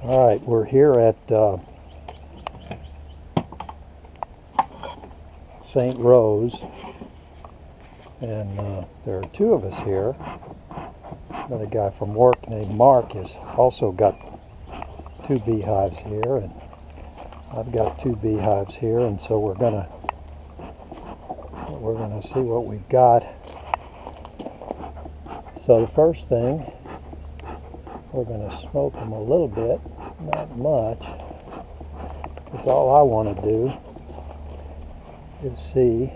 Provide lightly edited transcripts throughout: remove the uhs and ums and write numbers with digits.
All right, we're here at St. Rose, and there are two of us here. Another guy from work named Mark has also got two beehives here, and I've got two beehives here, and so we're gonna see what we've got. So the first thing, we're gonna smoke them a little bit, not much, because all I want to do is see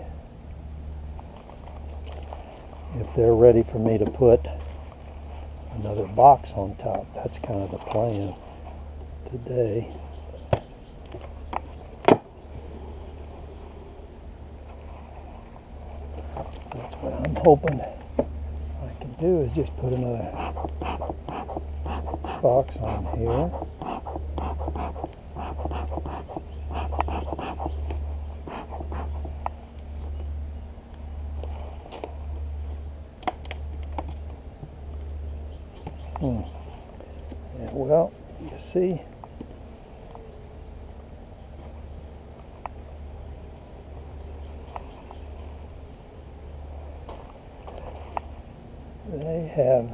if they're ready for me to put another box on top. That's kind of the plan today. That's what I'm hoping I can do, is just put another box on here. Yeah, well, you see, they're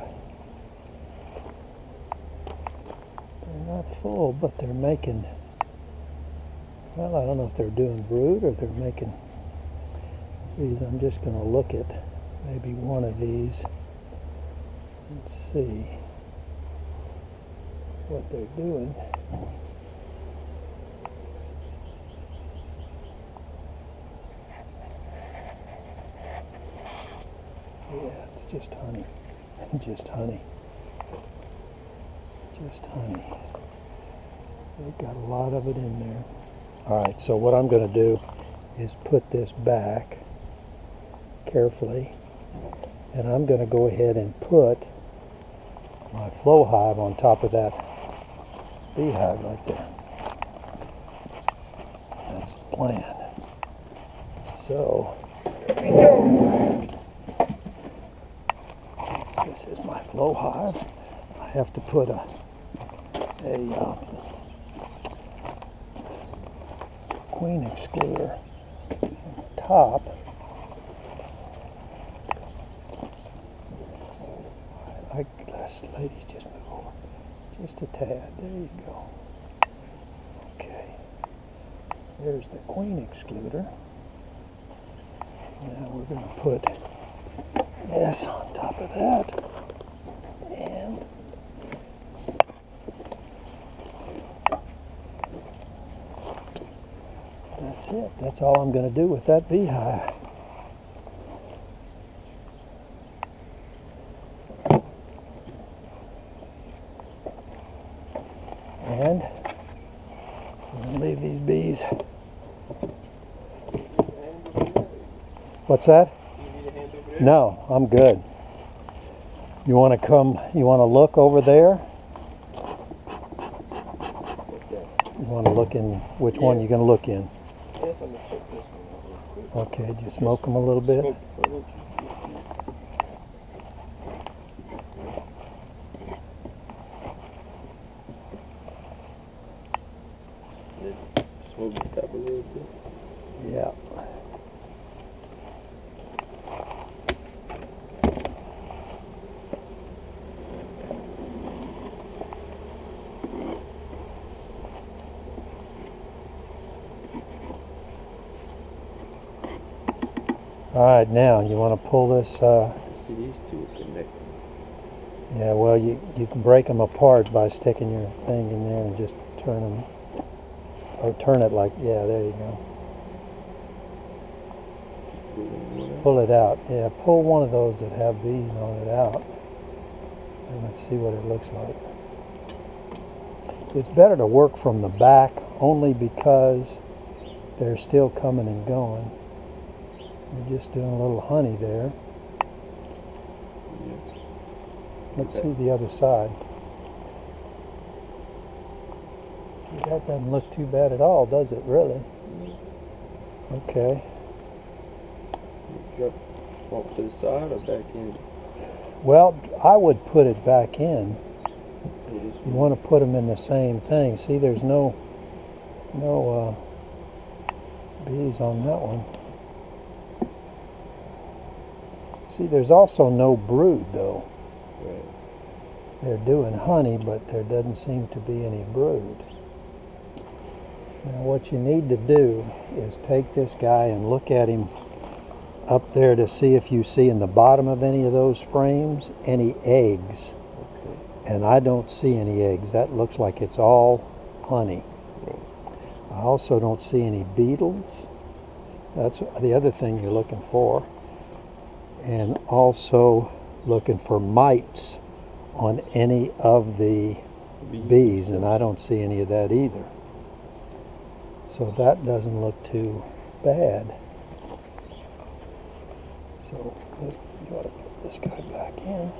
not full, but they're making, well, I don't know if they're doing brood or they're making these. I'm just going to look at maybe one of these and see what they're doing. Yeah, it's just honey. Just honey. Just honey. They've got a lot of it in there. Alright, so what I'm going to do is put this back carefully, and I'm going to go ahead and put my flow hive on top of that beehive right there. That's the plan. So, there we go. This is my flow hive. I have to put a queen excluder on the top. This ladies, just move over just a tad. There you go. Okay. There's the queen excluder. Now we're going to put this on top of that. And that's it. That's all I'm going to do with that beehive. And I'm going to leave these bees. What's that? No, I'm good. You want to come, you want to look over there? What's that? You want to look in, which one you going to look in? Yes, I'm going to check this one out real quick. Okay, do you smoke them a little bit? Smoke for a little bit. Smoke the top a little bit. Yeah. All right, now you want to pull this. See, these two are connected. Yeah, well, you can break them apart by sticking your thing in there and just turn them, or turn it like, yeah, there you go. Pull it out. Yeah, pull one of those that have bees on it out, and let's see what it looks like. It's better to work from the back only because they're still coming and going. You're just doing a little honey there. Let's see the other side. See, that doesn't look too bad at all, does it, really? Okay. Drop off to the side or back in? Well, I would put it back in You want to put them in the same thing. See, there's no bees on that one. See, there's also no brood though. Right. They're doing honey, but there doesn't seem to be any brood. Now what you need to do is take this guy and look at him up there to see if you see in the bottom of any of those frames any eggs. Okay. And I don't see any eggs. That looks like it's all honey. Right. I also don't see any beetles. That's the other thing you're looking for. And also looking for mites on any of the bees, and I don't see any of that either. So that doesn't look too bad. So let's try to put this guy back in.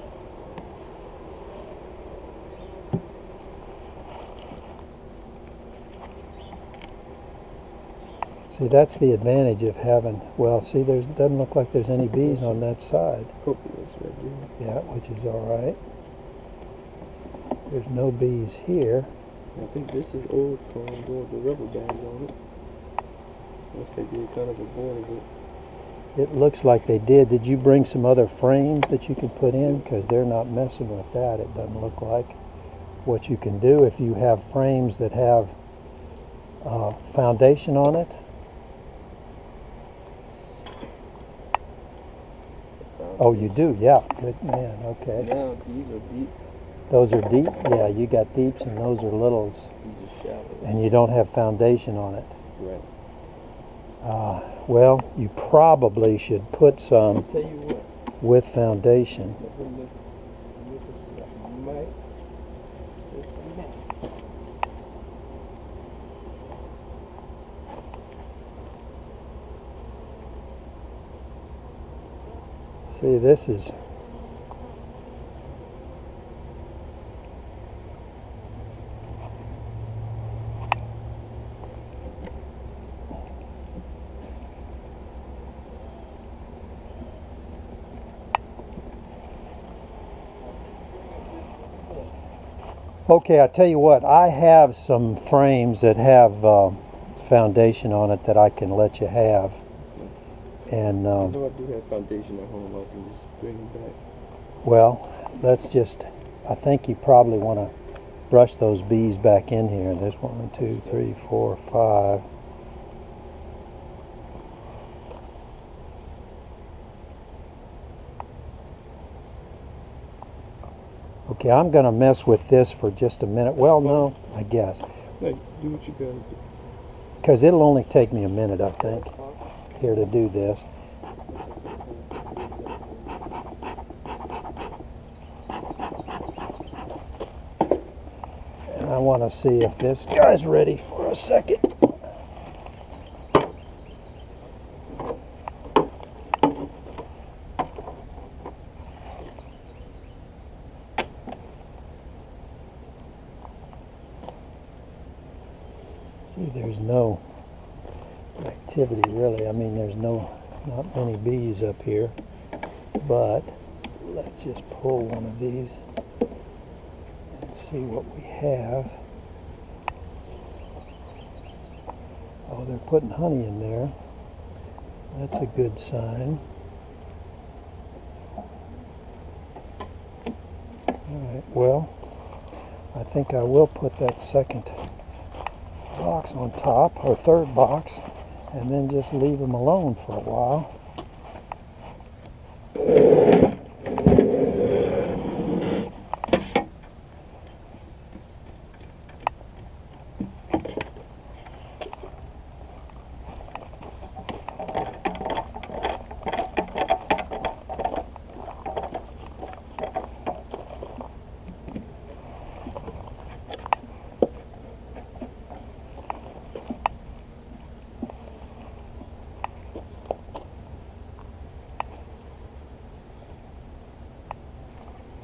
See, that's the advantage of having, well, see, there doesn't look like there's any bees on that side. Copious right there. Yeah, which is all right. There's no bees here. I think this is old corn doing the rubber bands on it. Looks like they kind of avoided it. It looks like they did. Did you bring some other frames that you can put in? Because they're not messing with that, it doesn't look like. What you can do if you have frames that have foundation on it. Oh, you do? Yeah, good man, okay. Now these are deep. Those are deep? Yeah, you got deeps and those are littles. These are shallow. And you don't have foundation on it. Right. Well, you probably should put some I'll tell you what. with foundation. See, this is okay. I tell you what, I have some frames that have foundation on it that I can let you have. And I know I do have foundation at home. I can just bring it back. well, let's just, I think you probably want to brush those bees back in here. There's 1, 2, 3, 4, 5. Okay, I'm going to mess with this for just a minute. Well, no, I guess. Hey, do what you gotta do. Because it'll only take me a minute, I think, here to do this. And I want to see if this guy's ready for a second. See, there's no activity really. I mean, there's not many bees up here, but let's just pull one of these and see what we have. Oh, they're putting honey in there. That's a good sign. All right, well, I think I will put that second box on top, or third box, and then just leave them alone for a while.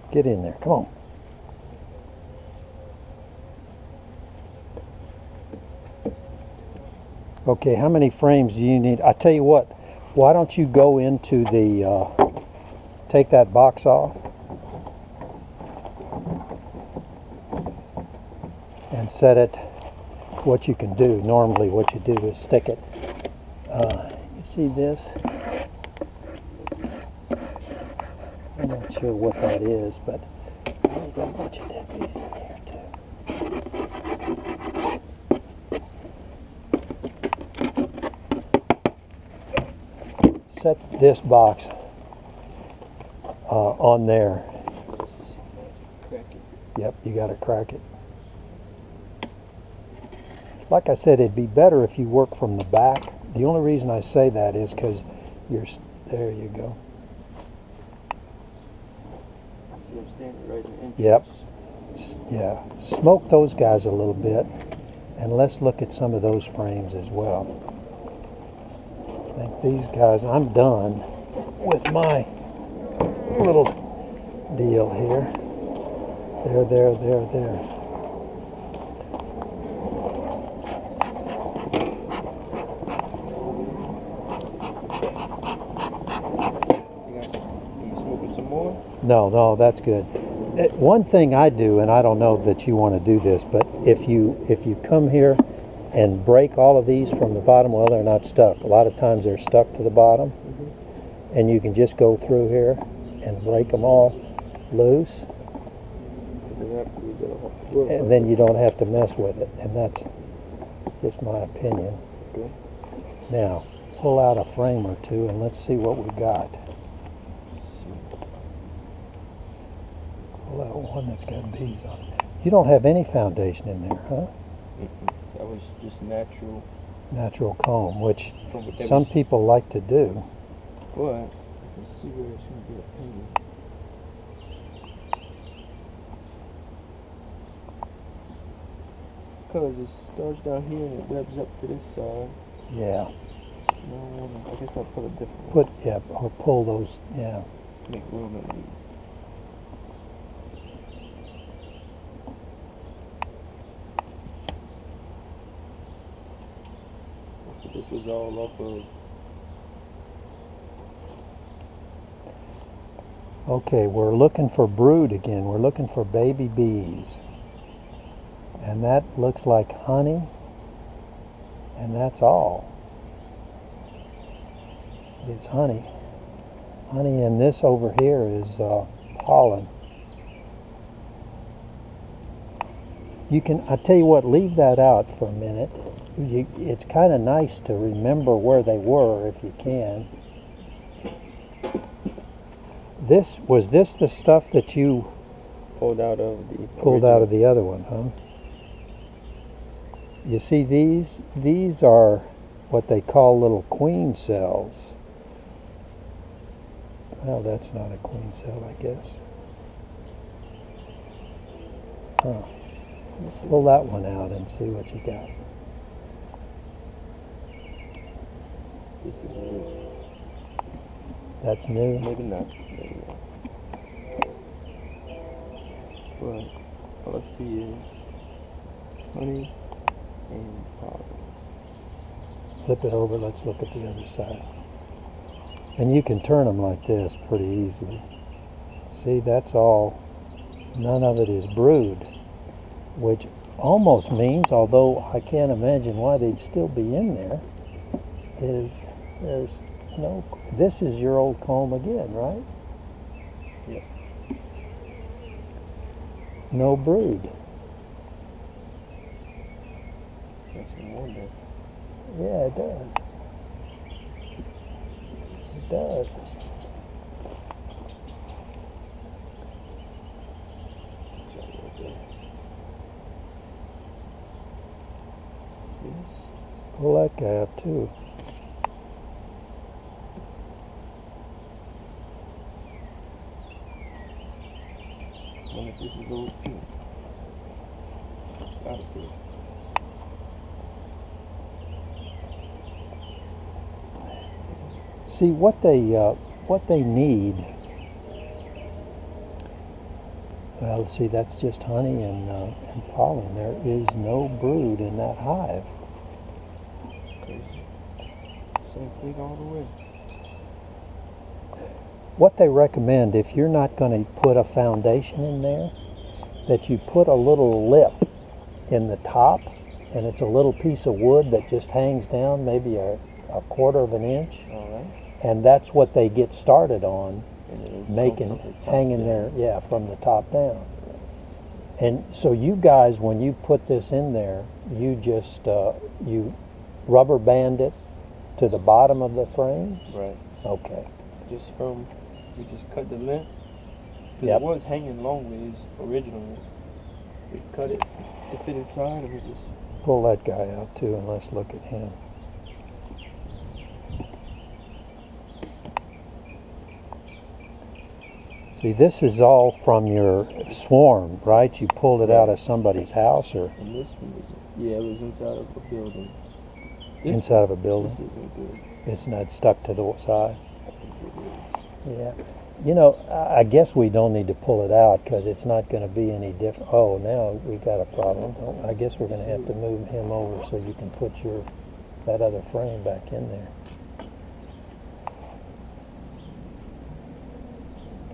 Get in there, come on. Okay, how many frames do you need? I tell you what, why don't you go into the, take that box off. and set it. What you can do, normally what you do is stick it. You see this? I'm not sure what that is, but there's a bunch of dead bees in here too. Set this box on there. Crack it. Yep, you got to crack it. Like I said, it'd be better if you work from the back. The only reason I say that is because there you go. I see I'm standing right in the entrance. Yep. Yeah, smoke those guys a little bit, and let's look at some of those frames as well. I think these guys, I'm done with my little deal here. There. You smoking some more? No, that's good. One thing I do, and I don't know that you want to do this, but if you come here and break all of these from the bottom, well, they're not stuck. A lot of times they're stuck to the bottom, and you can just go through here and break them all loose, and then you don't have to mess with it, and that's just my opinion. Okay. Now, pull out a frame or two, and let's see what we got. Pull out one that's got bees on it. You don't have any foundation in there, huh? That was just natural. Natural comb, which some people like to do. But let's see where it's going to be a painting. Because it starts down here and it webs up to this side. Yeah. No, I guess I'll put a different one. Or pull those, yeah. Make room in these. So this was all off of. Okay, we're looking for brood again. We're looking for baby bees. And that looks like honey. And that's all. Is honey. Honey, and this over here is pollen. I tell you what, leave that out for a minute. It's kind of nice to remember where they were if you can. Was this the stuff that you Pulled out of the other one, huh? You see these are what they call little queen cells. Well, that's not a queen cell, I guess. Huh. Let's pull that one out and see what you got. This is new. That's new? Maybe not. But all I see is honey and pollen. Flip it over, let's look at the other side. And you can turn them like this pretty easily. See, that's all. None of it is brood, which almost means, although I can't imagine why they'd still be in there, is there's no, this is your old comb again, right? Yep. No brood. Makes me wonder. Yeah, it does. It does. Pull that guy up too. I wonder if this is old too. Gotta be. See what they need. Well, see, that's just honey and pollen. There is no brood in that hive. Crazy. Same thing all the way. What they recommend, if you're not going to put a foundation in there, that you put a little lip in the top, and it's a little piece of wood that just hangs down maybe a quarter of an inch, All right. and that's what they get started on, And it'll go making from the top hanging down. there, yeah, from the top down. And so you guys, when you put this in there, you just you rubber band it to the bottom of the frames? Right. Okay. We just cut the length. Because Yep. it was hanging long ways originally. We cut it to fit inside, and we just. Pull that guy out too, and let's look at him. See, this is all from your swarm, right? You pulled it out of somebody's house or And this one was, yeah, it was inside of a building. This inside of a building. This isn't good. It's not stuck to the side. I think it is. Yeah. You know, I guess we don't need to pull it out because it's not going to be any different. Oh, now we got a problem. I guess we're going to have to move him over so you can put that other frame back in there.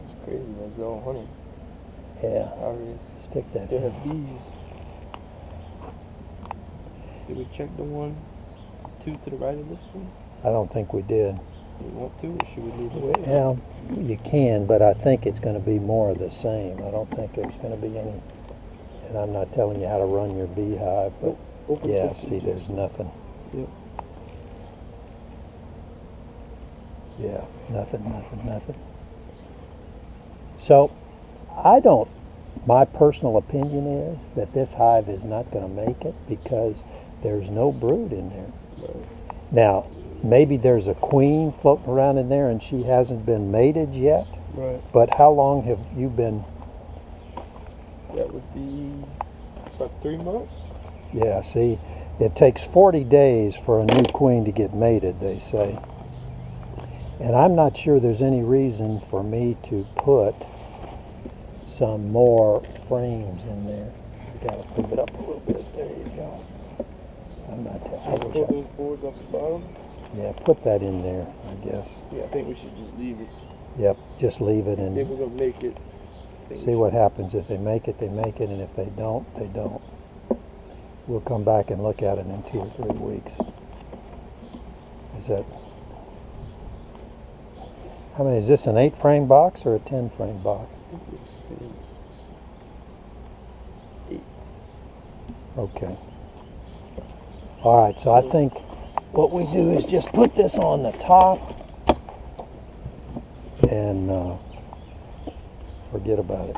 It's crazy. That's all honey. Yeah. Already. Stick that They in. have bees. Did we check the 2 to the right of this one? I don't think we did. Do we want to, or should we leave it? Well, you can, but I think it's going to be more of the same. I don't think there's going to be any, and I'm not telling you how to run your beehive, but Open yeah, this see, and there's just- nothing. Yep. Yeah, nothing. So, my personal opinion is that this hive is not going to make it because there's no brood in there. Right. Now, maybe there's a queen floating around in there and she hasn't been mated yet, Right. but how long have you been? That would be about 3 months. Yeah, see, it takes 40 days for a new queen to get mated, they say. And I'm not sure there's any reason for me to put some more frames in there. You gotta move it up a little bit. There you go. I'm not So telling pull you. those boards off the bottom. Yeah, put that in there, I guess. Yeah, I think we should just leave it. Yep, just leave it If and we're gonna make it. I think we see what should- happens. If they make it, they make it, and if they don't, they don't. We'll come back and look at it in 2 or 3 weeks. Is that, how many, is this an 8-frame box or a 10-frame box? I think it's Okay. All right, so I think what we do is just put this on the top and forget about it.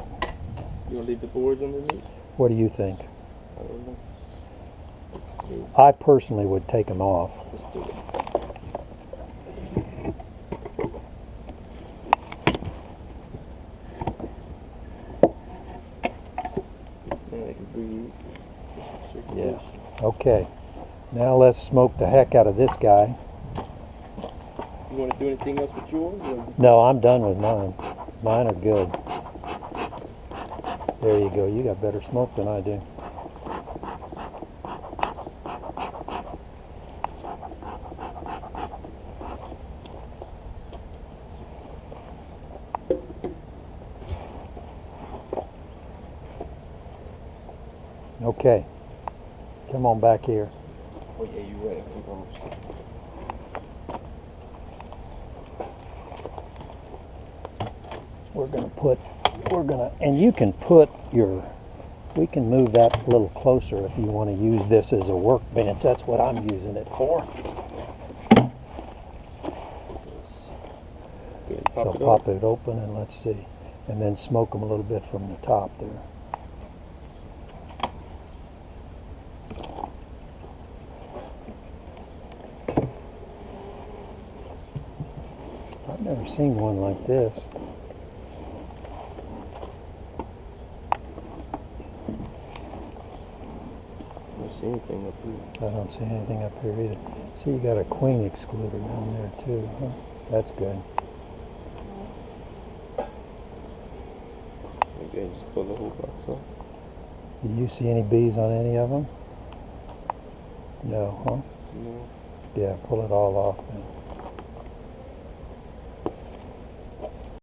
You wanna leave the boards underneath? What do you think? I don't know. I personally would take them off. Let's do it. Then I can breathe. Yeah. Okay. Now let's smoke the heck out of this guy. You want to do anything else with yours? No, I'm done with mine. Mine are good. There you go. You got better smoke than I do. Okay. Come on back here. Oh yeah, you're right. And you can put we can move that a little closer if you want to use this as a workbench. That's what I'm using it for. So pop it open and let's see. And then smoke them a little bit from the top there. I've never seen one like this. I don't see anything up here. I don't see anything up here either. See, you got a queen excluder down there too. Huh? That's good. Okay, just pull the whole box off. Do you see any bees on any of them? No, huh? No. Yeah, pull it all off then.